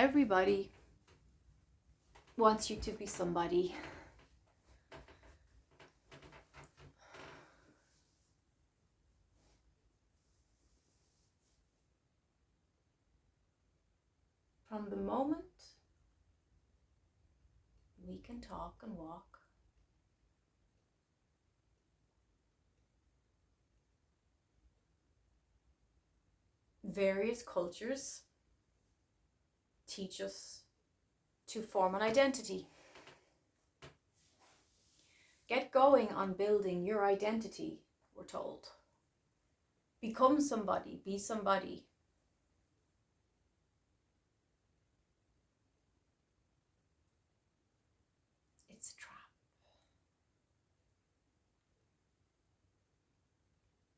Everybody wants you to be somebody. From the moment we can talk and walk, various cultures teach us to form an identity. Get going on building your identity, we're told. Become somebody, be somebody. It's a trap.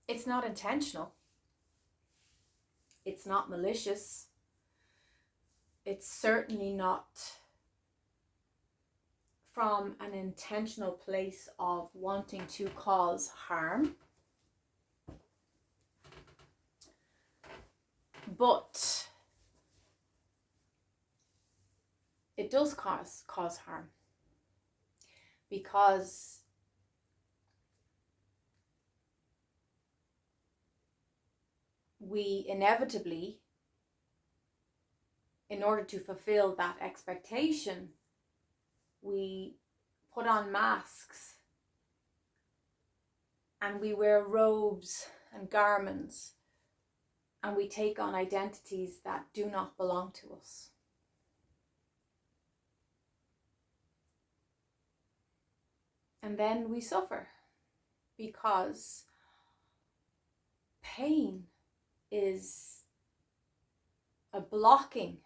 It's not intentional. It's not malicious. It's certainly not from an intentional place of wanting to cause harm. But it does cause harm, because we inevitably, in order to fulfill that expectation, we put on masks and we wear robes and garments and we take on identities that do not belong to us. And then we suffer because pain is a blocking.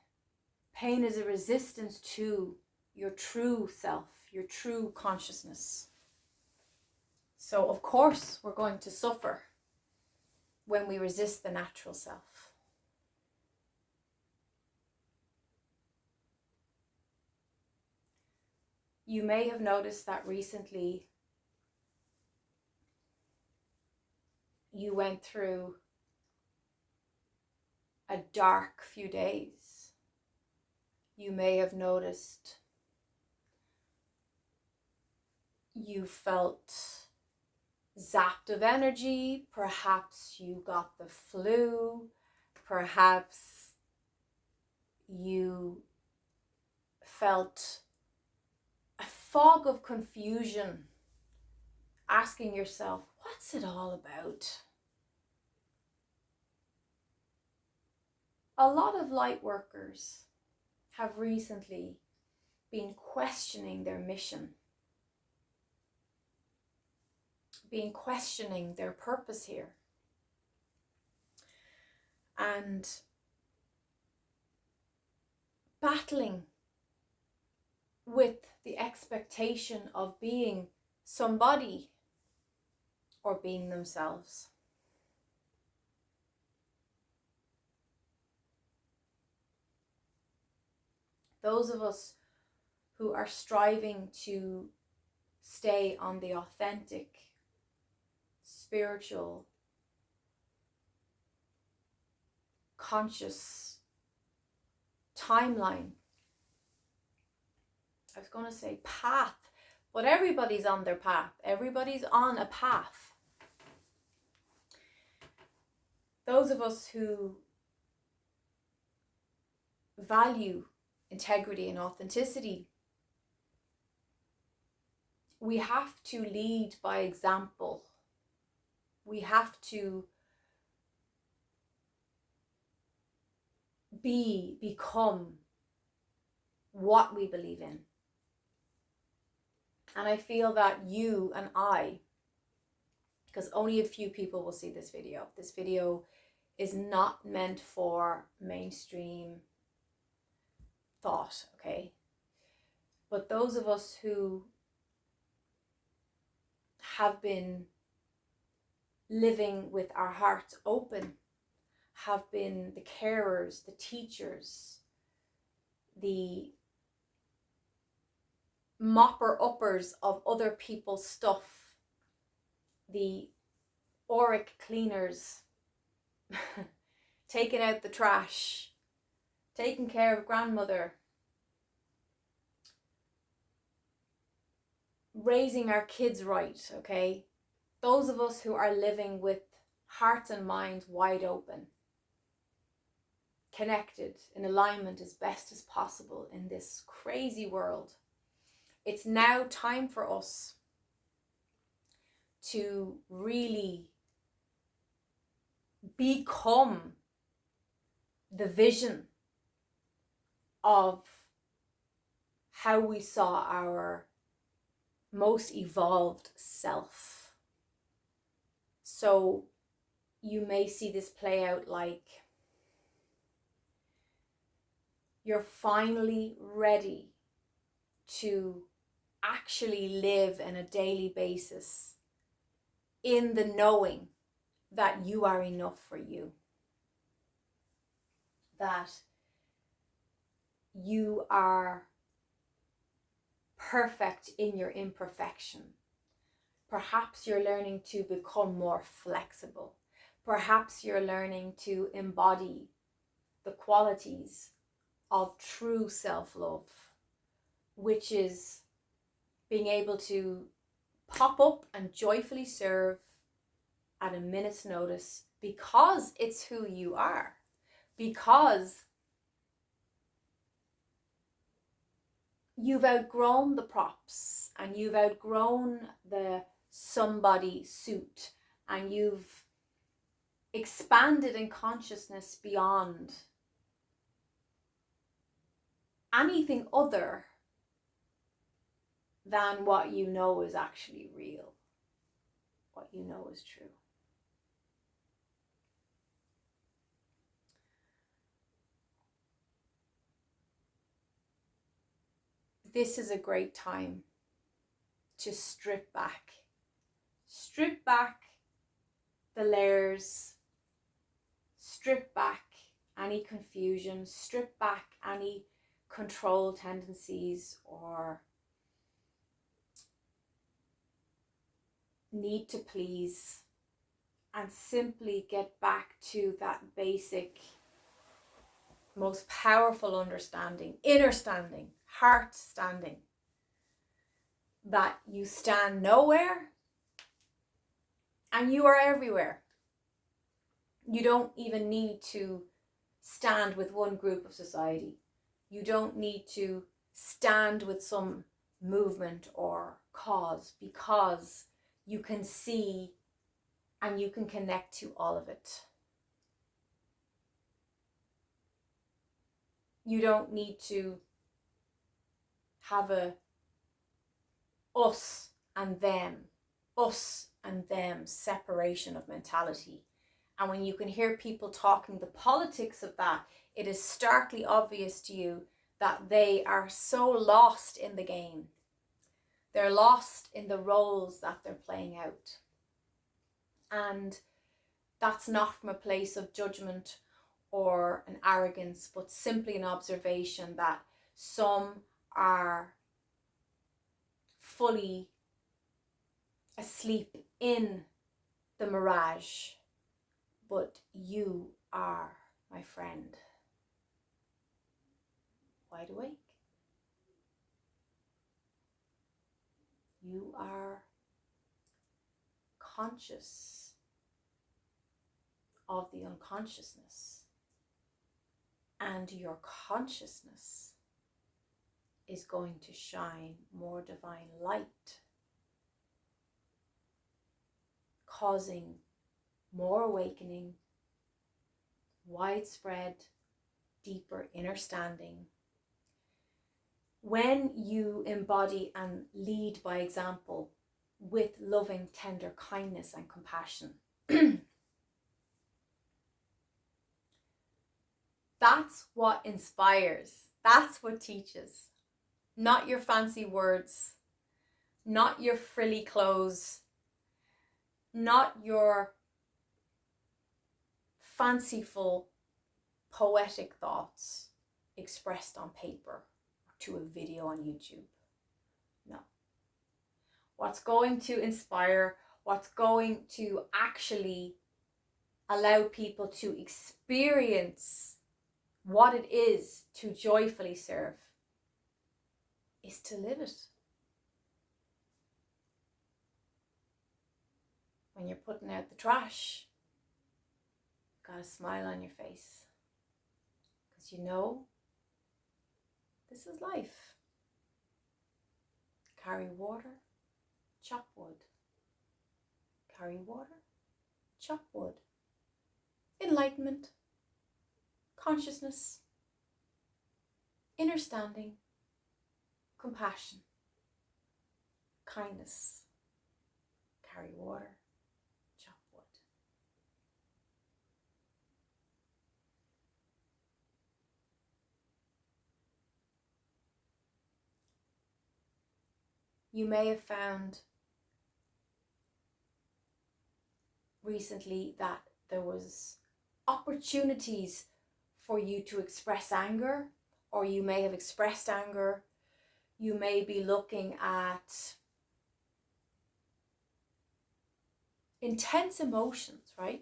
Pain is a resistance to your true self, your true consciousness. So of course we're going to suffer when we resist the natural self. You may have noticed that recently you went through a dark few days. You may have noticed you felt zapped of energy. Perhaps you got the flu. Perhaps you felt a fog of confusion, asking yourself, what's it all about? A lot of light workers have recently been questioning their mission, been questioning their purpose here, and battling with the expectation of being somebody or being themselves. Those of us who are striving to stay on the authentic, spiritual, conscious timeline. I was going to say path, but everybody's on their path. Everybody's on a path. Those of us who value integrity and authenticity, we have to lead by example. We have to become what we believe in. And I feel that you and I, because only a few people will see this video. This video is not meant for mainstream thought, okay? But those of us who have been living with our hearts open, have been the carers, the teachers, the mopper-uppers of other people's stuff, the auric cleaners, taking out the trash, taking care of grandmother, raising our kids right, okay? Those of us who are living with hearts and minds wide open, connected, in alignment as best as possible in this crazy world. It's now time for us to really become the vision of how we saw our most evolved self. So you may see this play out like you're finally ready to actually live on a daily basis in the knowing that you are enough for you, that you are perfect in your imperfection. Perhaps you're learning to become more flexible. Perhaps you're learning to embody the qualities of true self-love, which is being able to pop up and joyfully serve at a minute's notice because it's who you are, because you've outgrown the props and you've outgrown the somebody suit, and you've expanded in consciousness beyond anything other than what you know is actually real, what you know is true. This is a great time to strip back the layers, strip back any confusion, strip back any control tendencies or need to please, and simply get back to that basic, most powerful understanding, inner standing, heart standing, that you stand nowhere and you are everywhere. You don't even need to stand with one group of society. You don't need to stand with some movement or cause, because you can see and you can connect to all of it. You don't need to have a us and them separation of mentality. And when you can hear people talking the politics of that, it is starkly obvious to you that they are so lost in the game. They're lost in the roles that they're playing out. And that's not from a place of judgment or an arrogance, but simply an observation that some are fully asleep in the mirage, but you are, my friend, wide awake. You are conscious of the unconsciousness, and your consciousness is going to shine more divine light, causing more awakening, widespread, deeper inner standing. When you embody and lead by example with loving, tender kindness and compassion, that's what inspires, that's what teaches. Not your fancy words, not your frilly clothes, not your fanciful, poetic thoughts expressed on paper or to a video on YouTube. No. What's going to inspire, what's going to actually allow people to experience what it is to joyfully serve is to live it. When you're putting out the trash, you've got a smile on your face. Because you know, this is life. Carry water, chop wood. Carry water, chop wood. Enlightenment, consciousness, understanding, compassion, kindness. Carry water, chop wood. You may have found recently that there was opportunities for you to express anger, or you may have expressed anger. You may be looking at intense emotions, right?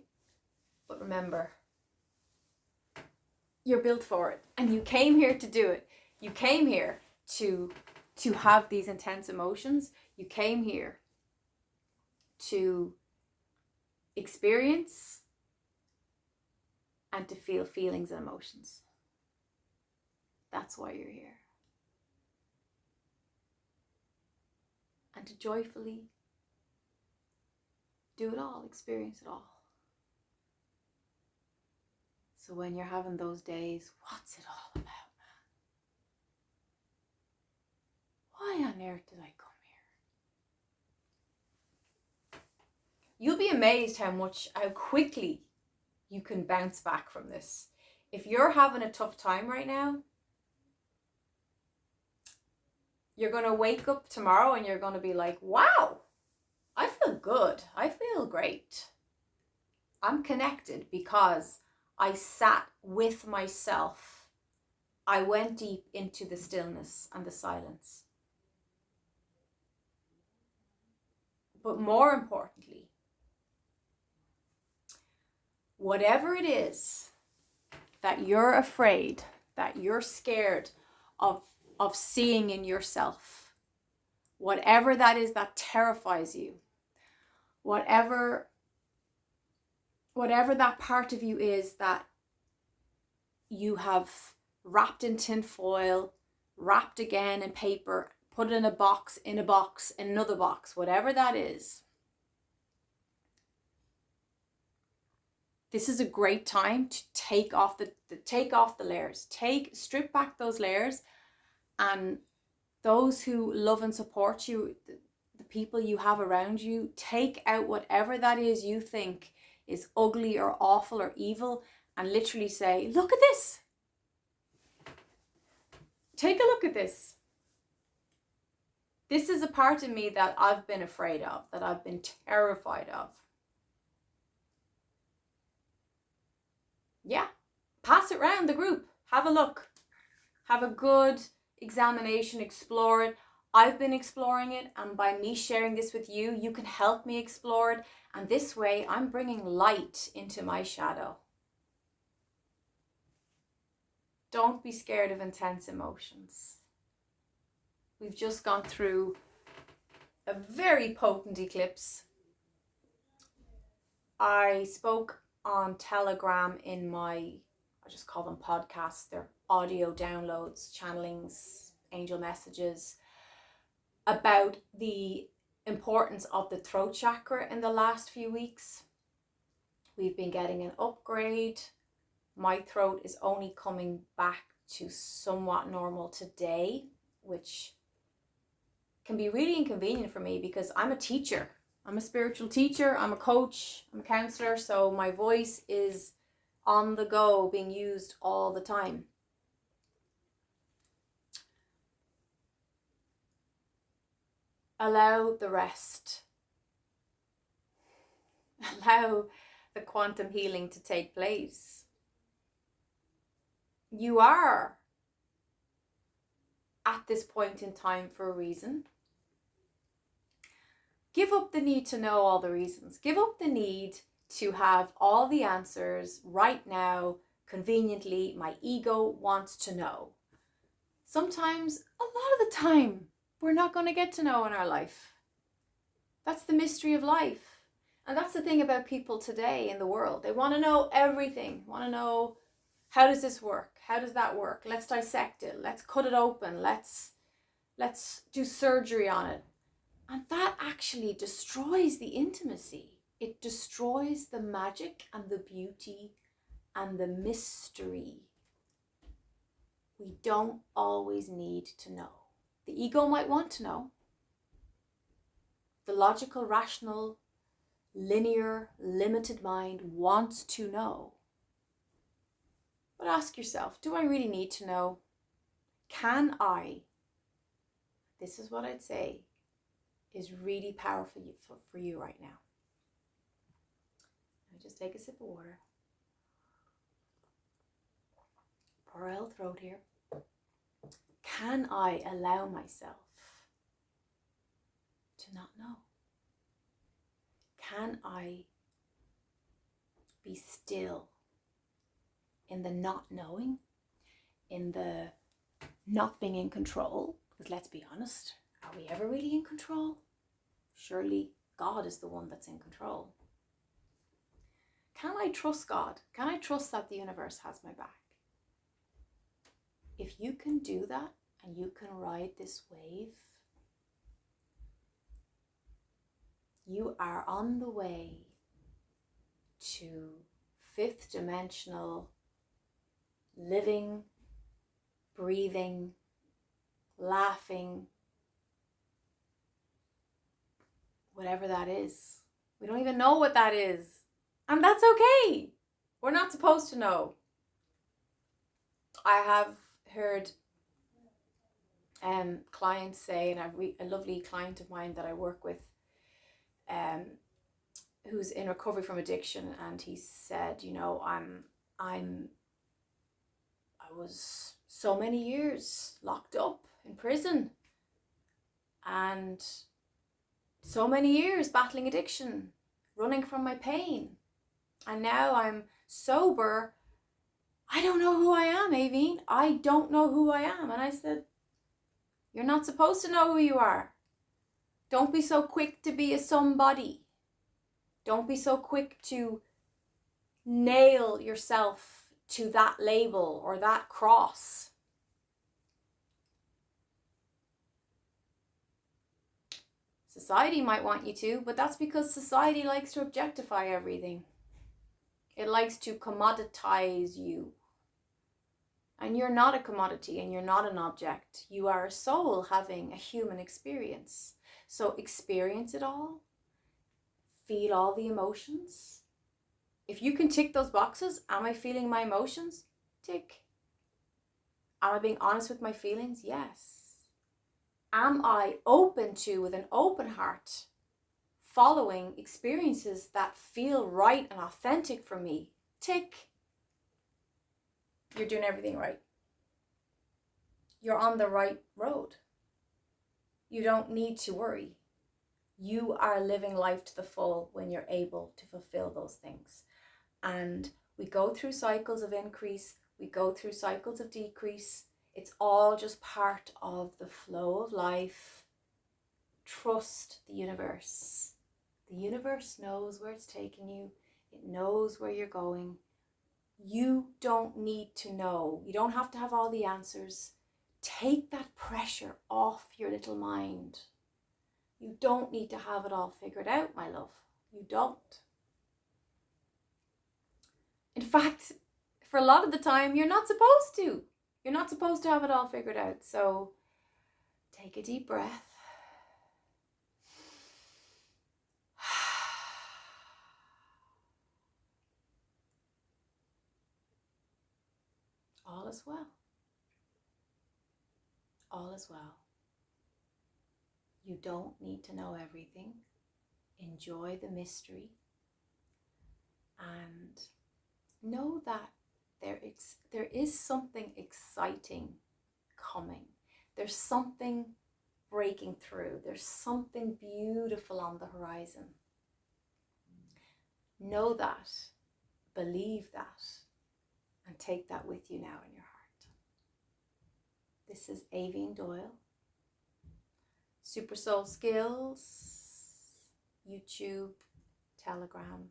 But remember, you're built for it, and you came here to do it. You came here to have these intense emotions. You came here to experience and to feel feelings and emotions. That's why you're here. And to joyfully do it all, experience it all. So when you're having those days, what's it all about, man? Why on earth did I come here? You'll be amazed how quickly you can bounce back from this. If you're having a tough time right now, you're going to wake up tomorrow and you're going to be like, wow, I feel good. I feel great. I'm connected because I sat with myself. I went deep into the stillness and the silence. But more importantly, whatever it is that you're afraid, that you're scared of seeing in yourself, whatever that is that terrifies you, whatever that part of you is that you have wrapped in tin foil, wrapped again in paper, put it in a box, in another box, whatever that is. This is a great time to take off the layers. Strip back those layers, and those who love and support you, the people you have around you, take out whatever that is you think is ugly or awful or evil, and literally say, look at this. Take a look at this. This is a part of me that I've been afraid of, that I've been terrified of. Yeah, pass it around the group. Have a look. Have a good examination, explore it. I've been exploring it, and by me sharing this with you, you can help me explore it. And this way, I'm bringing light into my shadow. Don't be scared of intense emotions. We've just gone through a very potent eclipse. I spoke on Telegram in I just call them podcasts. They're audio downloads, channelings, angel messages, about the importance of the throat chakra in the last few weeks. We've been getting an upgrade. My throat is only coming back to somewhat normal today, which can be really inconvenient for me because I'm a teacher. I'm a spiritual teacher, I'm a coach, I'm a counselor, so my voice is on the go, being used all the time. Allow the rest. Allow the quantum healing to take place. You are at this point in time for a reason. Give up the need to know all the reasons. Give up the need to have all the answers right now, Conveniently, my ego wants to know. Sometimes, a lot of the time, we're not going to get to know in our life. That's the mystery of life. And that's the thing about people today in the world. They want to know everything. Want to know, how does this work? How does that work? Let's dissect it. Let's cut it open. Let's do surgery on it. And that actually destroys the intimacy. It destroys the magic and the beauty and the mystery. We don't always need to know. The ego might want to know. The logical, rational, linear, limited mind wants to know. But ask yourself, do I really need to know? Can I? This is what I'd say is really powerful for you right now. Let me just take a sip of water. Pour out the throat here. Can I allow myself to not know? Can I be still in the not knowing, in the not being in control? Because let's be honest, are we ever really in control? Surely God is the one that's in control. Can I trust God? Can I trust that the universe has my back? If you can do that and you can ride this wave, you are on the way to fifth dimensional living, breathing, laughing, whatever that is. We don't even know what that is. And that's okay. We're not supposed to know. I have heard clients say, and a lovely client of mine that I work with, who's in recovery from addiction, and he said, I was so many years locked up in prison, and so many years battling addiction, running from my pain, and now I'm sober. I don't know who I am, Aveen. I don't know who I am. And I said, you're not supposed to know who you are. Don't be so quick to be a somebody. Don't be so quick to nail yourself to that label or that cross. Society might want you to, but that's because society likes to objectify everything. It likes to commoditize you. And you're not a commodity and you're not an object. You are a soul having a human experience. So experience it all. Feel all the emotions. If you can tick those boxes, am I feeling my emotions? Tick. Am I being honest with my feelings? Yes. Am I open to, with an open heart, following experiences that feel right and authentic for me? Tick. You're doing everything right. You're on the right road. You don't need to worry. You are living life to the full when you're able to fulfill those things. And we go through cycles of increase. We go through cycles of decrease. It's all just part of the flow of life. Trust the universe. The universe knows where it's taking you. It knows where you're going. You don't need to know. You don't have to have all the answers. Take that pressure off your little mind. You don't need to have it all figured out, my love. You don't. In fact, for a lot of the time, you're not supposed to. You're not supposed to have it all figured out. So take a deep breath. All is well. All is well. You don't need to know everything. Enjoy the mystery. And know that there is something exciting coming. There's something breaking through. There's something beautiful on the horizon. Know that. Believe that. And take that with you now in your heart. This is Avine Doyle. Super Soul Skills, YouTube, Telegram,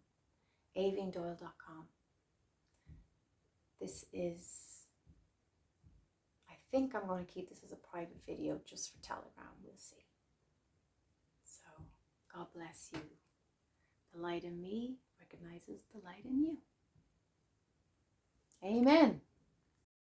avinedoyle.com. This is, I think I'm going to keep this as a private video just for Telegram. We'll see. So, God bless you. The light in me recognizes the light in you. Amen.